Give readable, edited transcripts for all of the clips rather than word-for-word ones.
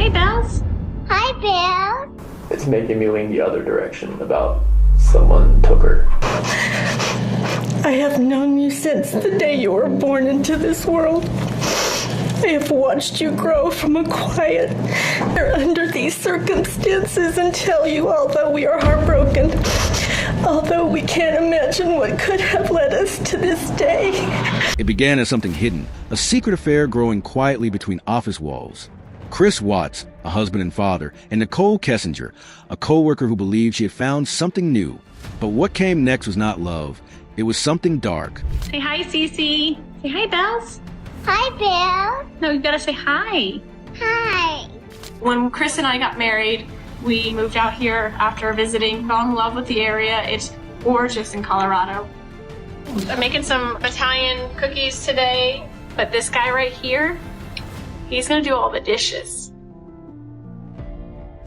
Hey, Bells. Hi, Bill. It's making me lean the other direction about someone took her. I have known you since the day you were born into this world. I have watched you grow from a quiet under these circumstances and tell you, although we are heartbroken, although we can't imagine what could have led us to this day. It began as something hidden, a secret affair growing quietly between office walls. Chris Watts, a husband and father, and Nicole Kessinger, a co-worker who believed she had found something new. But what came next was not love. It was something dark. Say hi, Cece. Say hi, Bells. Hi, Bill. No, you gotta say hi. Hi. When Chris and I got married, we moved out here after visiting, fell in love with the area. It's gorgeous in Colorado. I'm making some Italian cookies today, but this guy right here, he's gonna do all the dishes.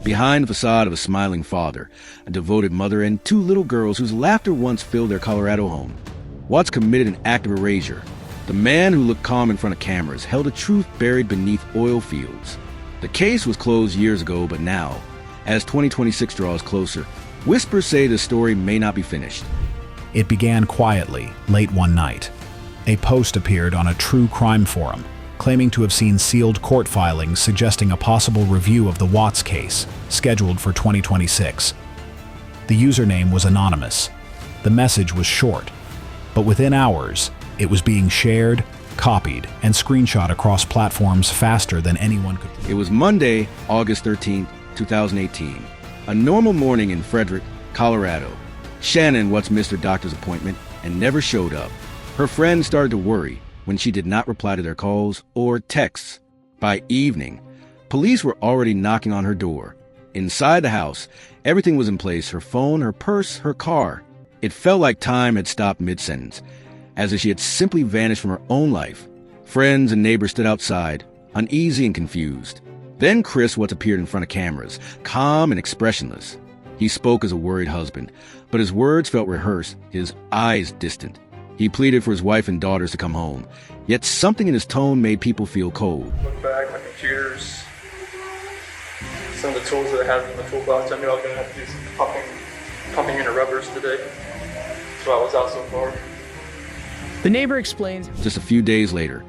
Behind the facade of a smiling father, a devoted mother, and two little girls whose laughter once filled their Colorado home, Watts committed an act of erasure. The man who looked calm in front of cameras held a truth buried beneath oil fields. The case was closed years ago, but now, as 2026 draws closer, whispers say the story may not be finished. It began quietly, late one night. A post appeared on a true crime forum, claiming to have seen sealed court filings suggesting a possible review of the Watts case, scheduled for 2026. The username was anonymous. The message was short, but within hours, it was being shared, copied, and screenshot across platforms faster than anyone could. It was Monday, August 13, 2018. A normal morning in Frederick, Colorado. Shannon once missed her doctor's appointment and never showed up. Her friends started to worry when she did not reply to their calls or texts. By evening, police were already knocking on her door. Inside the house, everything was in place: her phone, her purse, her car. It felt like time had stopped mid-sentence, as if she had simply vanished from her own life. Friends and neighbors stood outside, uneasy and confused. Then Chris Watts appeared in front of cameras, calm and expressionless. He spoke as a worried husband, but his words felt rehearsed, his eyes distant. He pleaded for his wife and daughters to come home, yet something in his tone made people feel cold. Look back, my computers, some of the tools that I had in the toolbox. I knew I was going to have to do some pumping into rubbers today. So I was out so far. The neighbor explains. Just a few days later,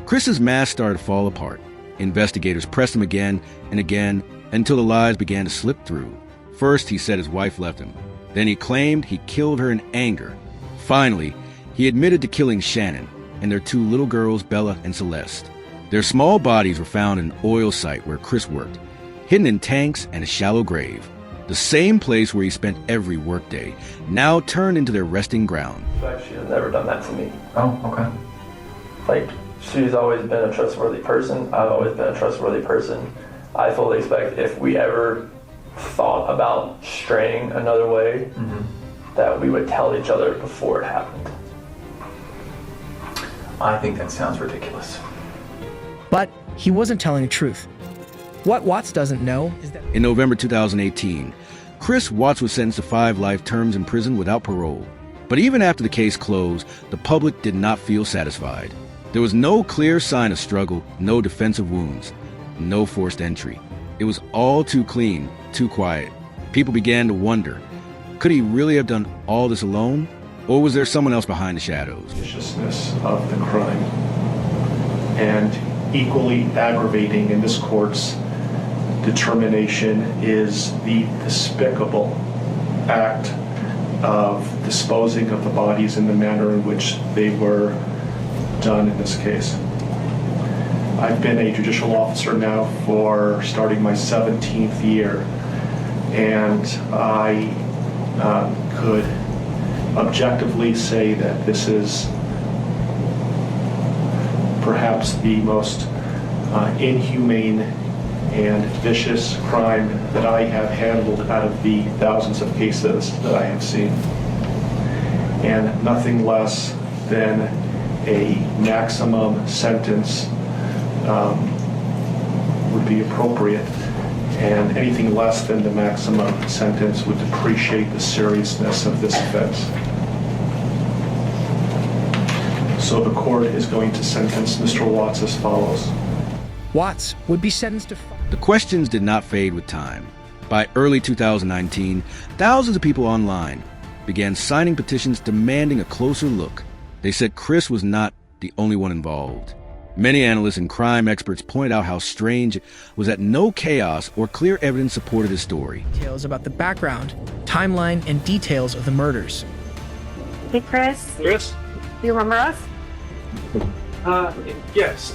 Chris's mask started to fall apart. Investigators pressed him again and again until the lies began to slip through. First, he said his wife left him. Then he claimed he killed her in anger. Finally, he admitted to killing Shannon and their two little girls, Bella and Celeste. Their small bodies were found in an oil site where Chris worked, hidden in tanks and a shallow grave. The same place where he spent every workday, now turned into their resting ground. She has never done that to me. Oh, okay. Like, she's always been a trustworthy person. I've always been a trustworthy person. I fully expect if we ever thought about straying another way, that we would tell each other before it happened. I think that sounds ridiculous. But he wasn't telling the truth. What Watts doesn't know is that In November 2018, Chris Watts was sentenced to 5 life terms in prison without parole. But even after the case closed, the public did not feel satisfied. There was no clear sign of struggle, no defensive wounds, no forced entry. It was all too clean, too quiet. People began to wonder, could he really have done all this alone? Or was there someone else behind the shadows? Viciousness of the crime. And equally aggravating in this court's determination is the despicable act of disposing of the bodies in the manner in which they were done in this case. I've been a judicial officer now for starting my 17th year, and I could objectively say that this is perhaps the most inhumane and vicious crime that I have handled out of the thousands of cases that I have seen. And nothing less than a maximum sentence would be appropriate, and anything less than the maximum sentence would depreciate the seriousness of this offense. So the court is going to sentence Mr. Watts as follows. Watts would be sentenced to The questions did not fade with time. By early 2019, thousands of people online began signing petitions demanding a closer look. They said Chris was not the only one involved. Many analysts and crime experts pointed out how strange it was that no chaos or clear evidence supported his story. Details about the background, timeline, and details of the murders. Hey, Chris. Chris? You remember us? Yes.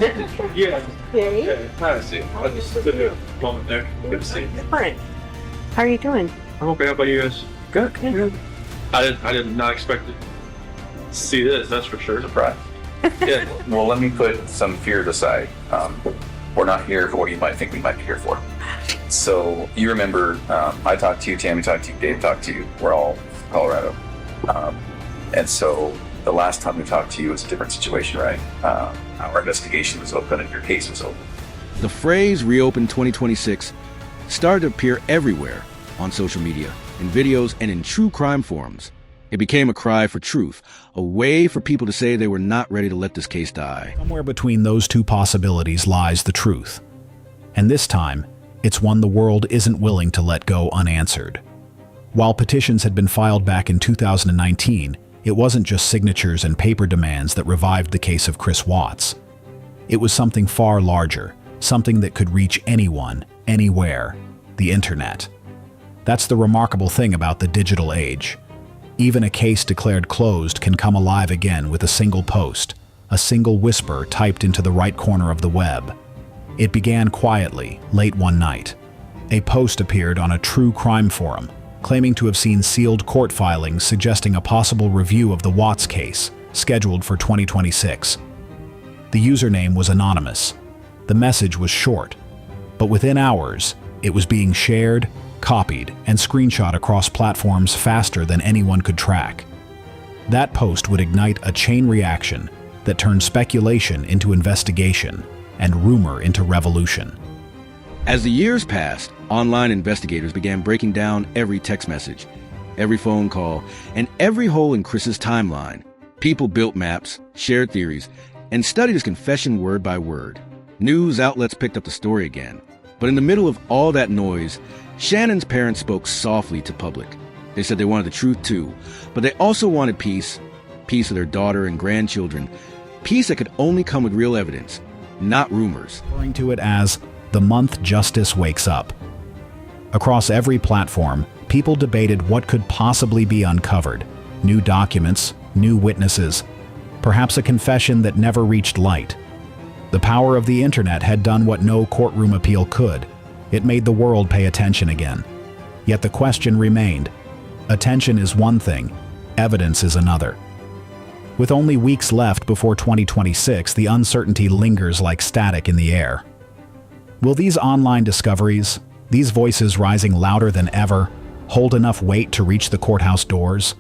Yeah. Hey. Yeah, kind of see. I just did a moment there. Good to see you. Different. How are you doing? I'm okay. How about you guys? Good. I did not expect to see this, that's for sure. Surprise. Yeah. Well, let me put some fears aside. We're not here for what you might think we might be here for. So you remember, I talked to you, Tammy talked to you, Dave talked to you. We're all from Colorado. And so the last time we talked to you was a different situation, right? Our investigation was open and your case was open. The phrase Reopen 2026 started to appear everywhere on social media, in videos, and in true crime forums. It became a cry for truth, a way for people to say they were not ready to let this case die. Somewhere between those two possibilities lies the truth. And this time, it's one the world isn't willing to let go unanswered. While petitions had been filed back in 2019, it wasn't just signatures and paper demands that revived the case of Chris Watts. It was something far larger, something that could reach anyone, anywhere, the internet. That's the remarkable thing about the digital age. Even a case declared closed can come alive again with a single post, a single whisper typed into the right corner of the web. It began quietly, late one night. A post appeared on a true crime forum, claiming to have seen sealed court filings suggesting a possible review of the Watts case, scheduled for 2026. The username was anonymous. The message was short, but within hours, it was being shared, copied, and screenshot across platforms faster than anyone could track. That post would ignite a chain reaction that turned speculation into investigation and rumor into revolution. As the years passed, online investigators began breaking down every text message, every phone call, and every hole in Chris's timeline. People built maps, shared theories, and studied his confession word by word. News outlets picked up the story again. But in the middle of all that noise, Shannon's parents spoke softly to public. They said they wanted the truth too, but they also wanted peace of their daughter and grandchildren, peace that could only come with real evidence, not rumors. Referring to it as the month justice wakes up. Across every platform, people debated what could possibly be uncovered. New documents, new witnesses, perhaps a confession that never reached light. The power of the internet had done what no courtroom appeal could. It made the world pay attention again. Yet the question remained. Attention is one thing, evidence is another. With only weeks left before 2026, the uncertainty lingers like static in the air. Will these online discoveries, these voices rising louder than ever, hold enough weight to reach the courthouse doors?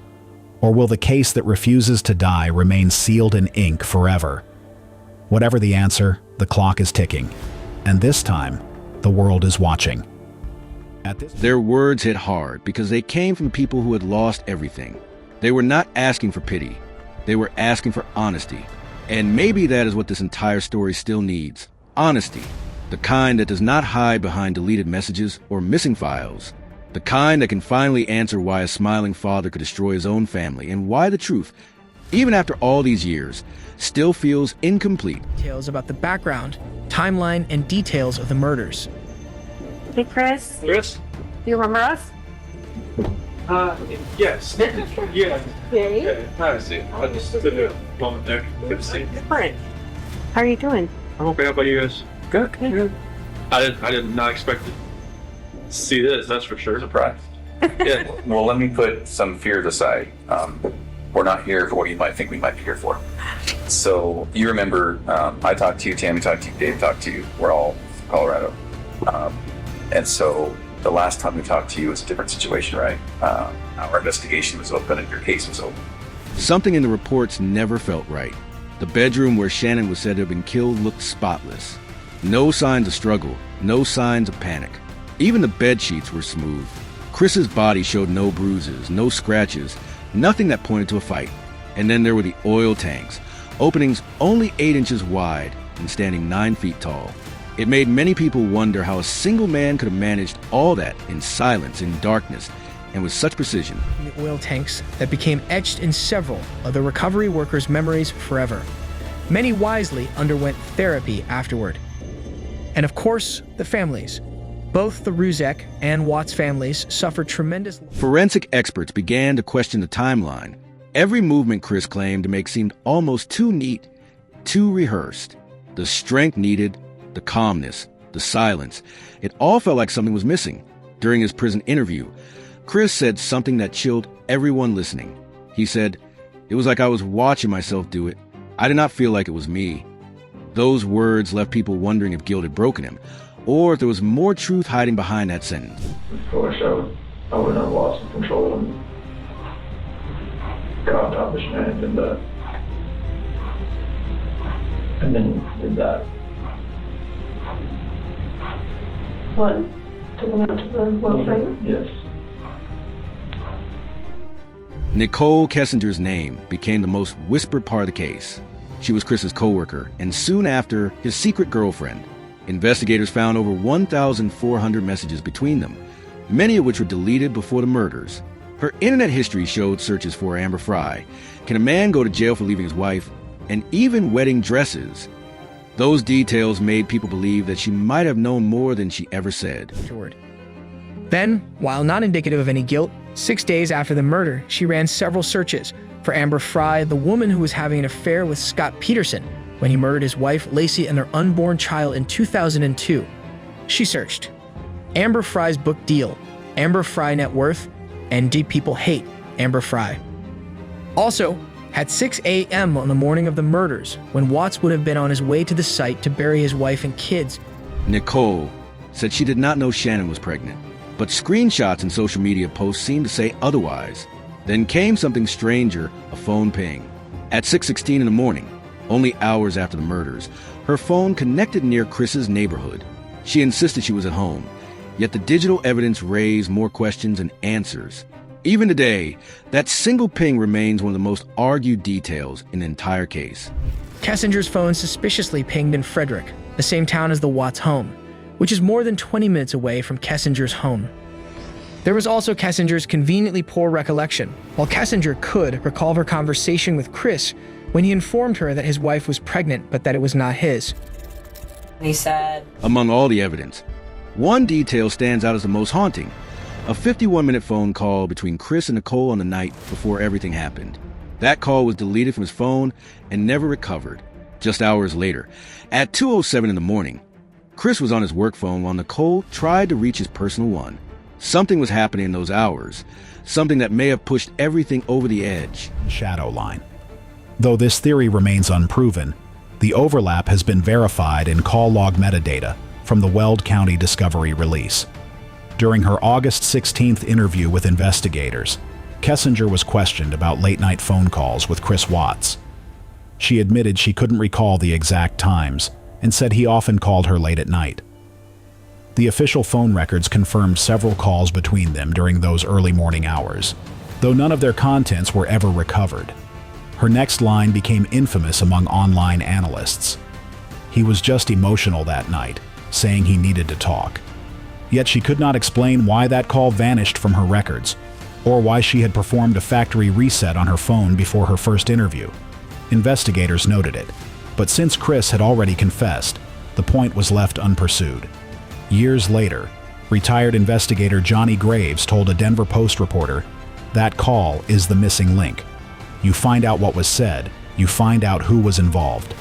Or will the case that refuses to die remain sealed in ink forever? Whatever the answer, the clock is ticking. And this time, the world is watching. Their words hit hard because they came from people who had lost everything. They were not asking for pity. They were asking for honesty. And maybe that is what this entire story still needs. Honesty. The kind that does not hide behind deleted messages or missing files. The kind that can finally answer why a smiling father could destroy his own family and why the truth, even after all these years, still feels incomplete. Details about the background, timeline, and details of the murders. Hey, Chris. Chris? You remember us? Yes. Yeah. Hey. Yeah, kind of see. I just did a moment there. Good to see you. Different. How are you doing? I'm okay. How about you guys? Good. I did not expect to see this, that's for sure. Surprise. Yeah. Well, let me put some fears aside. We're not here for what you might think we might be here for. So you remember, I talked to you, Tammy talked to you, Dave talked to you. We're all from Colorado. And so the last time we talked to you was a different situation, right? Our investigation was open and your case was open. Something in the reports never felt right. The bedroom where Shannon was said to have been killed looked spotless. No signs of struggle, no signs of panic. Even the bed sheets were smooth. Chris's body showed no bruises, no scratches, nothing that pointed to a fight. And then there were the oil tanks, openings only 8 inches wide and standing 9 feet tall. It made many people wonder how a single man could have managed all that in silence, in darkness, and with such precision. The oil tanks that became etched in several of the recovery workers' memories forever. Many wisely underwent therapy afterward. And of course, the families. Both the Ruzek and Watts families suffered tremendous... Forensic experts began to question the timeline. Every movement Chris claimed to make seemed almost too neat, too rehearsed. The strength needed, the calmness, the silence. It all felt like something was missing. During his prison interview, Chris said something that chilled everyone listening. He said, "It was like I was watching myself do it. I did not feel like it was me." Those words left people wondering if guilt had broken him, or if there was more truth hiding behind that sentence. I wish I would have lost control and got top of strength and then did that. What? Took him out to the welfare? Yes. Nicole Kessinger's name became the most whispered part of the case. She was Chris's coworker, and soon after, his secret girlfriend. Investigators found over 1,400 messages between them, many of which were deleted before the murders. Her internet history showed searches for Amber Frey. Can a man go to jail for leaving his wife? And even wedding dresses. Those details made people believe that she might have known more than she ever said. Then, while not indicative of any guilt, 6 days after the murder, she ran several searches for Amber Frey, the woman who was having an affair with Scott Peterson when he murdered his wife, Lacey, and their unborn child in 2002. She searched Amber Frey's book deal, Amber Frey net worth, and Deep People Hate Amber Frey. Also, at 6 a.m. on the morning of the murders, when Watts would have been on his way to the site to bury his wife and kids. Nicole said she did not know Shannon was pregnant, but screenshots and social media posts seemed to say otherwise. Then came something stranger, a phone ping. At 6:16 in the morning, only hours after the murders, her phone connected near Chris's neighborhood. She insisted she was at home, yet the digital evidence raised more questions and answers. Even today, that single ping remains one of the most argued details in the entire case. Kessinger's phone suspiciously pinged in Frederick, the same town as the Watts home, which is more than 20 minutes away from Kessinger's home. There was also Kessinger's conveniently poor recollection. While Kessinger could recall her conversation with Chris when he informed her that his wife was pregnant but that it was not his. He said... Among all the evidence, one detail stands out as the most haunting. A 51-minute phone call between Chris and Nicole on the night before everything happened. That call was deleted from his phone and never recovered. Just hours later, at 2:07 in the morning, Chris was on his work phone while Nicole tried to reach his personal one. Something was happening in those hours, something that may have pushed everything over the edge. Shadow line. Though this theory remains unproven, the overlap has been verified in call log metadata from the Weld County Discovery release. During her August 16th interview with investigators, Kessinger was questioned about late-night phone calls with Chris Watts. She admitted she couldn't recall the exact times and said he often called her late at night. The official phone records confirmed several calls between them during those early morning hours, though none of their contents were ever recovered. Her next line became infamous among online analysts. He was just emotional that night, saying he needed to talk. Yet she could not explain why that call vanished from her records, or why she had performed a factory reset on her phone before her first interview. Investigators noted it, but since Chris had already confessed, the point was left unpursued. Years later, retired investigator Johnny Graves told a Denver Post reporter, "That call is the missing link. You find out what was said, you find out who was involved."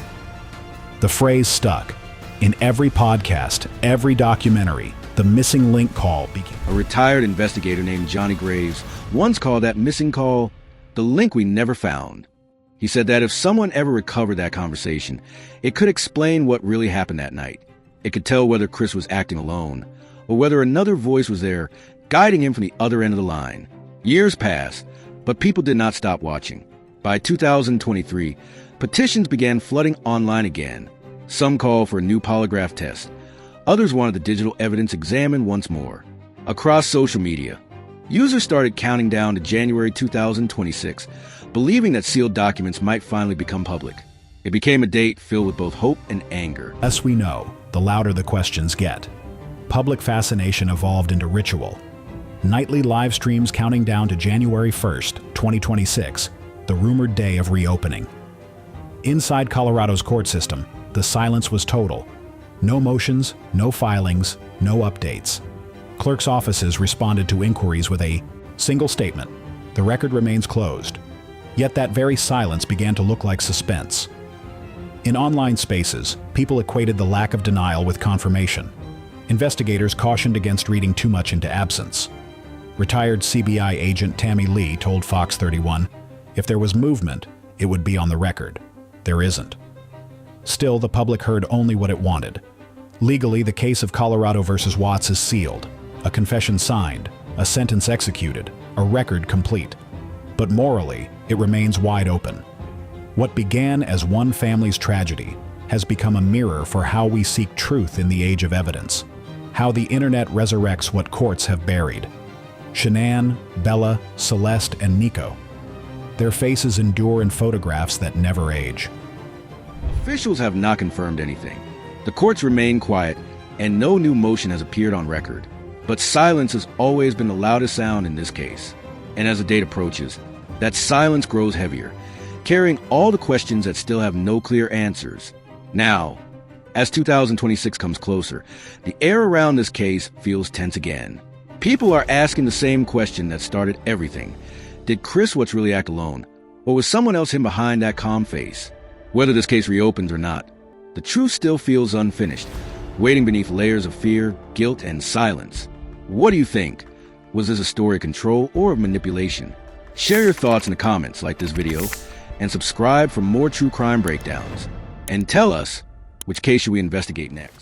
The phrase stuck. In every podcast, every documentary, the missing link call became... A retired investigator named Johnny Graves once called that missing call the link we never found. He said that if someone ever recovered that conversation, it could explain what really happened that night. It could tell whether Chris was acting alone, or whether another voice was there, guiding him from the other end of the line. Years passed, but people did not stop watching. By 2023, petitions began flooding online again. Some called for a new polygraph test. Others wanted the digital evidence examined once more. Across social media, users started counting down to January 2026, believing that sealed documents might finally become public. It became a date filled with both hope and anger. As we know, the louder the questions get. Public fascination evolved into ritual. Nightly live streams counting down to January 1st, 2026, the rumored day of reopening. Inside Colorado's court system, the silence was total. No motions, no filings, no updates. Clerks' offices responded to inquiries with a single statement: the record remains closed. Yet that very silence began to look like suspense. In online spaces, people equated the lack of denial with confirmation. Investigators cautioned against reading too much into absence. Retired CBI agent Tammy Lee told Fox 31, if there was movement, it would be on the record. There isn't. Still, the public heard only what it wanted. Legally, the case of Colorado versus Watts is sealed, a confession signed, a sentence executed, a record complete. But morally, it remains wide open. What began as one family's tragedy has become a mirror for how we seek truth in the age of evidence, how the internet resurrects what courts have buried. Shanann, Bella, Celeste, and Nico. Their faces endure in photographs that never age. Officials have not confirmed anything. The courts remain quiet, and no new motion has appeared on record. But silence has always been the loudest sound in this case. And as the date approaches, that silence grows heavier, carrying all the questions that still have no clear answers. Now, as 2026 comes closer, the air around this case feels tense again. People are asking the same question that started everything. Did Chris Watts really act alone? Or was someone else hidden behind that calm face? Whether this case reopens or not, the truth still feels unfinished, waiting beneath layers of fear, guilt, and silence. What do you think? Was this a story of control or of manipulation? Share your thoughts in the comments, like this video, and subscribe for more true crime breakdowns. And tell us, which case should we investigate next?